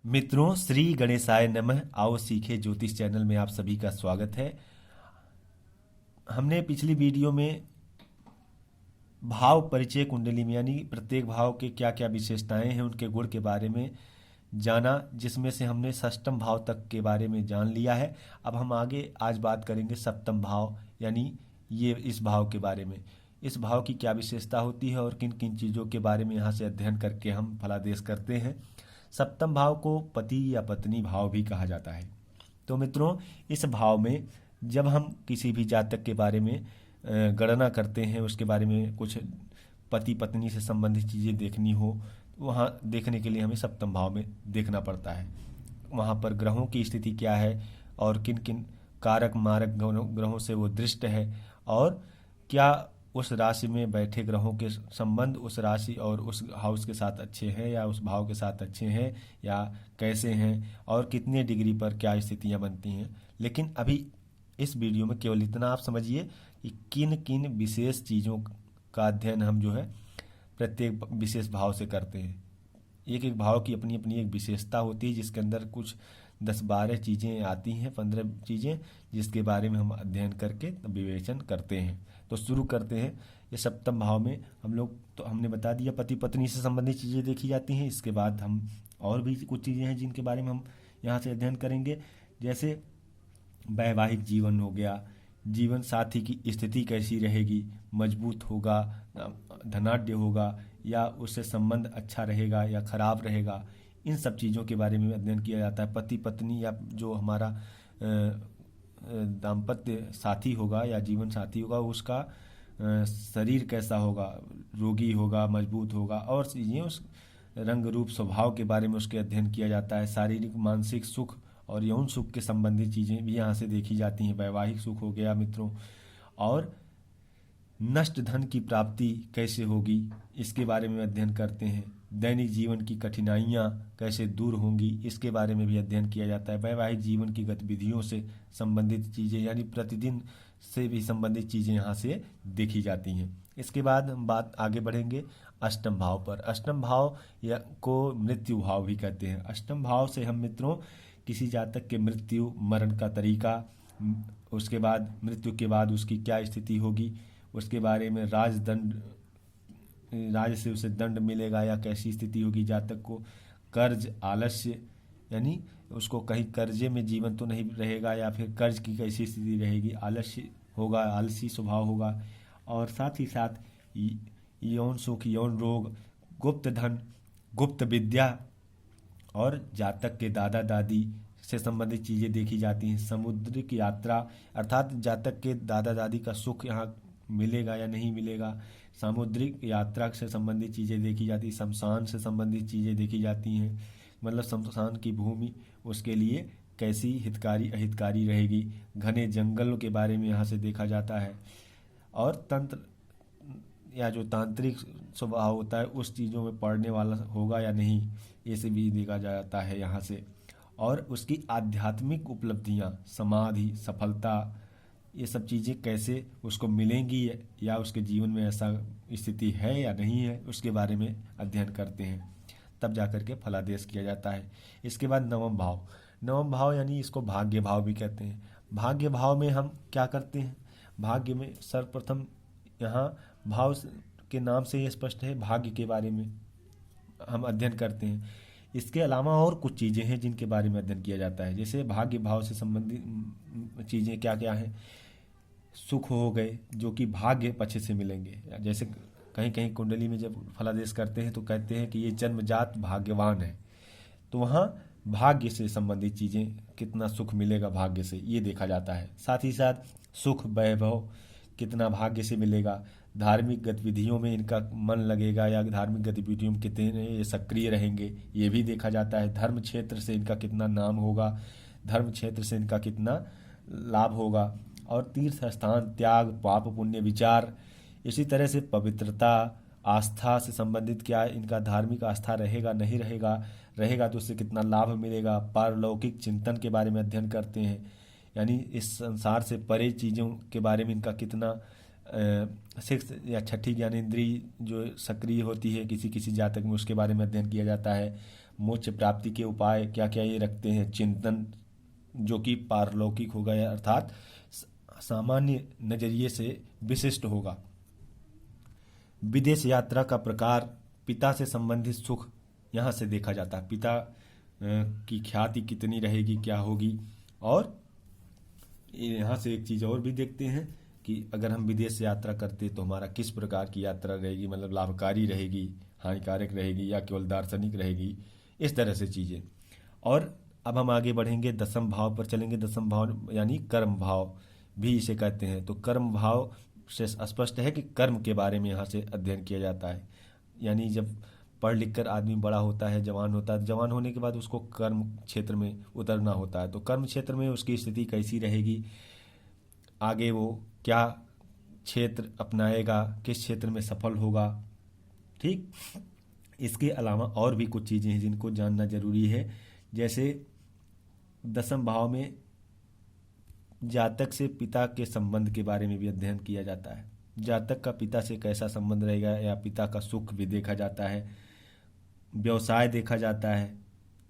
मित्रों, श्री गणेशाय नमः। आओ सीखे ज्योतिष चैनल में आप सभी का स्वागत है। हमने पिछली वीडियो में भाव परिचय कुंडली में यानी प्रत्येक भाव के क्या क्या विशेषताएं हैं, उनके गुण के बारे में जाना, जिसमें से हमने षष्टम भाव तक के बारे में जान लिया है। अब हम आगे आज बात करेंगे सप्तम भाव यानी ये इस भाव के बारे में। इस भाव की क्या विशेषता होती है और किन किन चीज़ों के बारे में यहाँ से अध्ययन करके हम फलादेश करते हैं। सप्तम भाव को पति या पत्नी भाव भी कहा जाता है। तो मित्रों, इस भाव में जब हम किसी भी जातक के बारे में गणना करते हैं, उसके बारे में कुछ पति पत्नी से संबंधित चीज़ें देखनी हो, वहाँ देखने के लिए हमें सप्तम भाव में देखना पड़ता है। वहाँ पर ग्रहों की स्थिति क्या है और किन किन कारक मारक ग्रहों से वो दृष्ट है, और क्या उस राशि में बैठे ग्रहों के संबंध उस राशि और उस हाउस के साथ अच्छे हैं या उस भाव के साथ अच्छे हैं या कैसे हैं, और कितने डिग्री पर क्या स्थितियां बनती हैं। लेकिन अभी इस वीडियो में केवल इतना आप समझिए कि किन किन विशेष चीज़ों का अध्ययन हम जो है प्रत्येक विशेष भाव से करते हैं। एक एक भाव की अपनी अपनी एक विशेषता होती है, जिसके अंदर कुछ 10-12 चीज़ें आती हैं, 15 चीज़ें, जिसके बारे में हम अध्ययन करके विवेचन करते हैं। तो शुरू करते हैं। ये सप्तम भाव में हम लोग, तो हमने बता दिया पति पत्नी से संबंधित चीज़ें देखी जाती हैं। इसके बाद हम और भी कुछ चीज़ें हैं जिनके बारे में हम यहाँ से अध्ययन करेंगे, जैसे वैवाहिक जीवन हो गया, जीवन साथी की स्थिति कैसी रहेगी, मजबूत होगा, धनाढ्य होगा, या उससे संबंध अच्छा रहेगा या खराब रहेगा। इन सब चीज़ों के बारे में अध्ययन किया जाता है। पति पत्नी या जो हमारा दाम्पत्य साथी होगा या जीवन साथी होगा, उसका शरीर कैसा होगा, रोगी होगा, मजबूत होगा, और चीज़ें उस रंग रूप स्वभाव के बारे में उसके अध्ययन किया जाता है। शारीरिक मानसिक सुख और यौन सुख के संबंधित चीज़ें भी यहाँ से देखी जाती हैं। वैवाहिक सुख हो गया मित्रों, और नष्ट धन की प्राप्ति कैसे होगी, इसके बारे में अध्ययन करते हैं। दैनिक जीवन की कठिनाइयाँ कैसे दूर होंगी, इसके बारे में भी अध्ययन किया जाता है। वैवाहिक जीवन की गतिविधियों से संबंधित चीज़ें यानी प्रतिदिन से भी संबंधित चीज़ें यहाँ से देखी जाती हैं। इसके बाद हम बात आगे बढ़ेंगे अष्टम भाव पर। अष्टम भाव या को मृत्यु भाव भी कहते हैं। अष्टम भाव से हम मित्रों किसी जातक के मृत्यु मरण का तरीका, उसके बाद मृत्यु के बाद उसकी क्या स्थिति होगी, उसके बारे में राज्य से उसे दंड मिलेगा या कैसी स्थिति होगी जातक को, कर्ज आलस्य यानी उसको कहीं कर्जे में जीवन तो नहीं रहेगा, या फिर कर्ज की कैसी स्थिति रहेगी, आलस्य होगा, आलसी स्वभाव होगा, और साथ ही साथ यौन सुख, यौन रोग, गुप्त धन, गुप्त विद्या, और जातक के दादा दादी से संबंधित चीज़ें देखी जाती हैं। समुद्रिक यात्रा अर्थात जातक के दादा दादी का सुख यहाँ मिलेगा या नहीं मिलेगा। सामुद्रिक यात्रा से संबंधित चीज़ें देखी जाती हैं। शमशान से संबंधित चीज़ें देखी जाती हैं, मतलब शमशान की भूमि उसके लिए कैसी हितकारी अहितकारी रहेगी। घने जंगलों के बारे में यहाँ से देखा जाता है, और तंत्र या जो तांत्रिक स्वभाव होता है उस चीज़ों में पढ़ने वाला होगा या नहीं, ये से भी देखा जाता है यहाँ से। और उसकी आध्यात्मिक उपलब्धियाँ, समाधि, सफलता, ये सब चीज़ें कैसे उसको मिलेंगी या उसके जीवन में ऐसा स्थिति है या नहीं है, उसके बारे में अध्ययन करते हैं। तब जाकर के फलादेश किया जाता है। इसके बाद नवम भाव। नवम भाव यानी इसको भाग्य भाव भी कहते हैं। भाग्य भाव में हम क्या करते हैं, भाग्य में सर्वप्रथम यहाँ भाव के नाम से ये स्पष्ट है, भाग्य के बारे में हम अध्ययन करते हैं। इसके अलावा और कुछ चीज़ें हैं जिनके बारे में अध्ययन किया जाता है। जैसे भाग्य भाव से संबंधित चीज़ें क्या क्या हैं, सुख हो गए जो कि भाग्य पक्ष से मिलेंगे। जैसे कहीं कहीं कुंडली में जब फलादेश करते हैं तो कहते हैं कि ये जन्मजात भाग्यवान है, तो वहाँ भाग्य से संबंधित चीज़ें, कितना सुख मिलेगा भाग्य से, ये देखा जाता है। साथ ही साथ सुख वैभव कितना भाग्य से मिलेगा, धार्मिक गतिविधियों में इनका मन लगेगा या धार्मिक गतिविधियों में कितने ये सक्रिय रहेंगे, ये भी देखा जाता है। धर्म क्षेत्र से इनका कितना नाम होगा, धर्म क्षेत्र से इनका कितना लाभ होगा, और तीर्थ स्थान, त्याग, पाप पुण्य विचार, इसी तरह से पवित्रता, आस्था से संबंधित क्या इनका धार्मिक आस्था रहेगा नहीं रहेगा, रहेगा तो उससे कितना लाभ मिलेगा। पारलौकिक चिंतन के बारे में अध्ययन करते हैं, यानी इस संसार से परे चीज़ों के बारे में इनका कितना सिक्स या छठी ज्ञानेंद्री जो सक्रिय होती है किसी किसी जातक में, उसके बारे में अध्ययन किया जाता है। मोक्ष प्राप्ति के उपाय क्या क्या ये रखते हैं, चिंतन जो कि पारलौकिक होगा या अर्थात सामान्य नजरिए से विशिष्ट होगा। विदेश यात्रा का प्रकार, पिता से संबंधित सुख यहाँ से देखा जाता है, पिता की ख्याति कितनी रहेगी, क्या होगी। और यहाँ से एक चीज़ और भी देखते हैं कि अगर हम विदेश से यात्रा करते तो हमारा किस प्रकार की यात्रा रहेगी, मतलब लाभकारी रहेगी, हानिकारक रहेगी या केवल दार्शनिक रहेगी, इस तरह से चीज़ें। और अब हम आगे बढ़ेंगे, दसम भाव पर चलेंगे। दसम भाव यानी कर्म भाव भी इसे कहते हैं। तो कर्म भाव से स्पष्ट है कि कर्म के बारे में यहाँ से अध्ययन किया जाता है। यानी जब पढ़ लिख कर आदमी बड़ा होता है, जवान होता है, जवान होने के बाद उसको कर्म क्षेत्र में उतरना होता है। तो कर्म क्षेत्र में उसकी स्थिति कैसी रहेगी, आगे वो क्या क्षेत्र अपनाएगा, किस क्षेत्र में सफल होगा, ठीक। इसके अलावा और भी कुछ चीज़ें हैं जिनको जानना जरूरी है। जैसे दसम भाव में जातक से पिता के संबंध के बारे में भी अध्ययन किया जाता है। जातक का पिता से कैसा संबंध रहेगा, या पिता का सुख भी देखा जाता है, व्यवसाय देखा जाता है,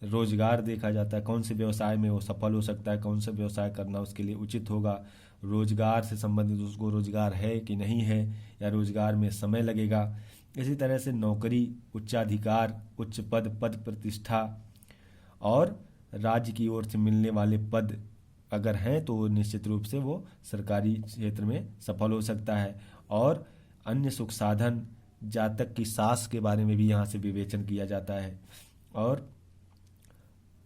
रोजगार देखा जाता है, कौन से व्यवसाय में वो सफल हो सकता है, कौन सा व्यवसाय करना उसके लिए उचित होगा, रोजगार से संबंधित उसको रोजगार है कि नहीं है, या रोजगार में समय लगेगा। इसी तरह से नौकरी, उच्चाधिकार, उच्च पद, पद प्रतिष्ठा और राज्य की ओर से मिलने वाले पद अगर हैं तो निश्चित रूप से वो सरकारी क्षेत्र में सफल हो सकता है। और अन्य सुख साधन, जातक की सास के बारे में भी यहाँ से विवेचन किया जाता है। और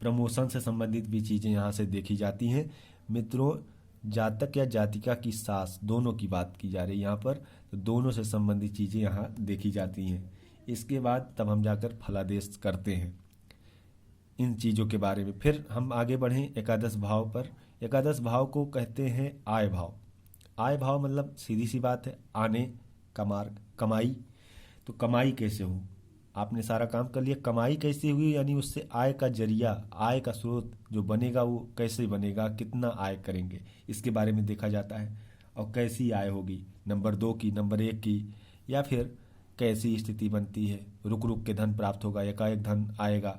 प्रमोशन से संबंधित भी चीज़ें यहाँ से देखी जाती हैं। मित्रों, जातक या जातिका की सास दोनों की बात की जा रही है यहाँ पर, तो दोनों से संबंधित चीज़ें यहाँ देखी जाती हैं। इसके बाद तब हम जाकर फलादेश करते हैं इन चीज़ों के बारे में। फिर हम आगे बढ़ें एकादश भाव पर। एकादश भाव को कहते हैं आय भाव। आय भाव मतलब सीधी सी बात है, आने का मार्ग, कमाई। तो कमाई कैसे हो, आपने सारा काम कर लिया, कमाई कैसे हुई, यानी उससे आय का जरिया, आय का स्रोत जो बनेगा वो कैसे बनेगा, कितना आय करेंगे, इसके बारे में देखा जाता है। और कैसी आय होगी, नंबर 2 की, नंबर 1 की, या फिर कैसी स्थिति बनती है, रुक रुक के धन प्राप्त होगा, एकाएक धन आएगा,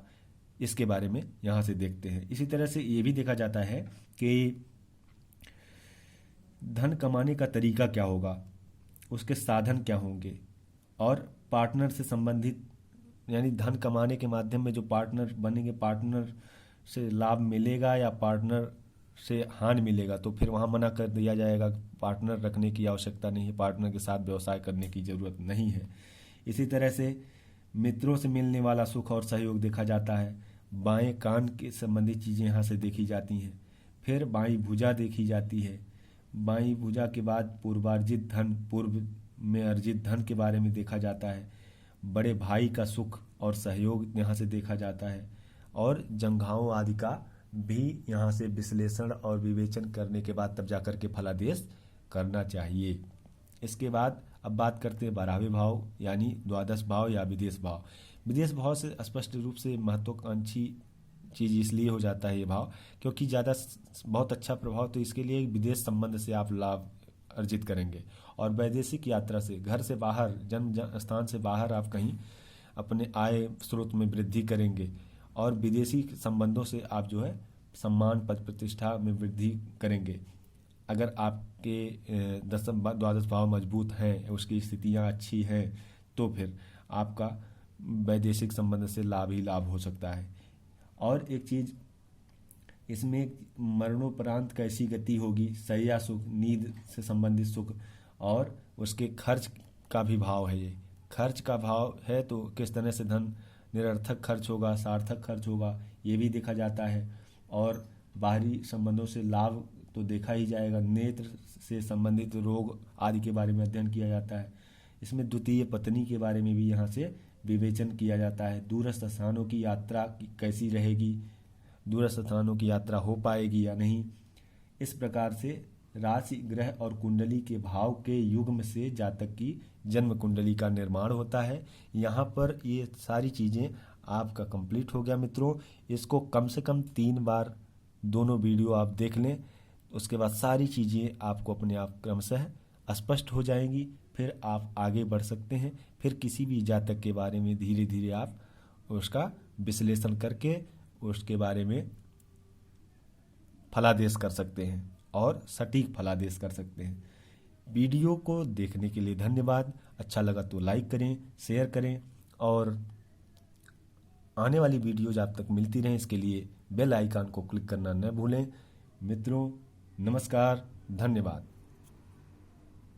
इसके बारे में यहाँ से देखते हैं। इसी तरह से ये भी देखा जाता है कि धन कमाने का तरीका क्या होगा, उसके साधन क्या होंगे, और पार्टनर से संबंधित, यानी धन कमाने के माध्यम में जो पार्टनर बनेंगे, पार्टनर से लाभ मिलेगा या पार्टनर से हानि मिलेगा, तो फिर वहाँ मना कर दिया जाएगा, पार्टनर रखने की आवश्यकता नहीं है, पार्टनर के साथ व्यवसाय करने की ज़रूरत नहीं है। इसी तरह से मित्रों से मिलने वाला सुख और सहयोग देखा जाता है। बाएं कान के संबंधित चीज़ें यहाँ से देखी जाती हैं। फिर बाईं भुजा देखी जाती है। बाईं भुजा के बाद पूर्वार्जित धन, पूर्व में अर्जित धन के बारे में देखा जाता है। बड़े भाई का सुख और सहयोग यहाँ से देखा जाता है। और जंघाओं आदि का भी यहाँ से विश्लेषण और विवेचन करने के बाद तब जाकर के फलादेश करना चाहिए। इसके बाद अब बात करते हैं 12वें भाव यानी द्वादश भाव या विदेश भाव। विदेश भाव से स्पष्ट रूप से महत्वाकांक्षी चीज़ इसलिए हो जाता है ये भाव क्योंकि ज़्यादा बहुत अच्छा प्रभाव तो इसके लिए विदेश संबंध से आप लाभ अर्जित करेंगे। और वैदेशिक यात्रा से, घर से बाहर, जन्म स्थान से बाहर आप कहीं अपने आय स्रोत में वृद्धि करेंगे। और विदेशी संबंधों से आप जो है सम्मान, पद प्रतिष्ठा में वृद्धि करेंगे। अगर आपके द्वादश भाव मजबूत हैं, उसकी स्थितियाँ अच्छी हैं, तो फिर आपका वैदेशिक संबंध से लाभ ही लाभ हो सकता है। और एक चीज़ इसमें मरणोपरांत कैसी गति होगी, शैया सुख, नींद से संबंधित सुख, और उसके खर्च का भी भाव है। ये खर्च का भाव है तो किस तरह से धन निरर्थक खर्च होगा, सार्थक खर्च होगा, ये भी देखा जाता है। और बाहरी संबंधों से लाभ तो देखा ही जाएगा। नेत्र से संबंधित रोग आदि के बारे में अध्ययन किया जाता है। इसमें द्वितीय पत्नी के बारे में भी यहाँ से विवेचन किया जाता है। दूरस्थ स्थानों की यात्रा कैसी रहेगी, दूरस्थ स्थानों की यात्रा हो पाएगी या नहीं। इस प्रकार से राशि, ग्रह और कुंडली के भाव के युग्म से जातक की जन्म कुंडली का निर्माण होता है। यहाँ पर ये सारी चीज़ें आपका कंप्लीट हो गया मित्रों। इसको कम से कम 3 बार दोनों वीडियो आप देख लें, उसके बाद सारी चीज़ें आपको अपने आप क्रमशः स्पष्ट हो जाएंगी। फिर आप आगे बढ़ सकते हैं। फिर किसी भी जातक के बारे में धीरे धीरे आप उसका विश्लेषण करके उसके बारे में फलादेश कर सकते हैं और सटीक फलादेश कर सकते हैं। वीडियो को देखने के लिए धन्यवाद। अच्छा लगा तो लाइक करें, शेयर करें और आने वाली वीडियोज आप तक मिलती रहें इसके लिए बेल आइकन को क्लिक करना न भूलें। मित्रों नमस्कार, धन्यवाद।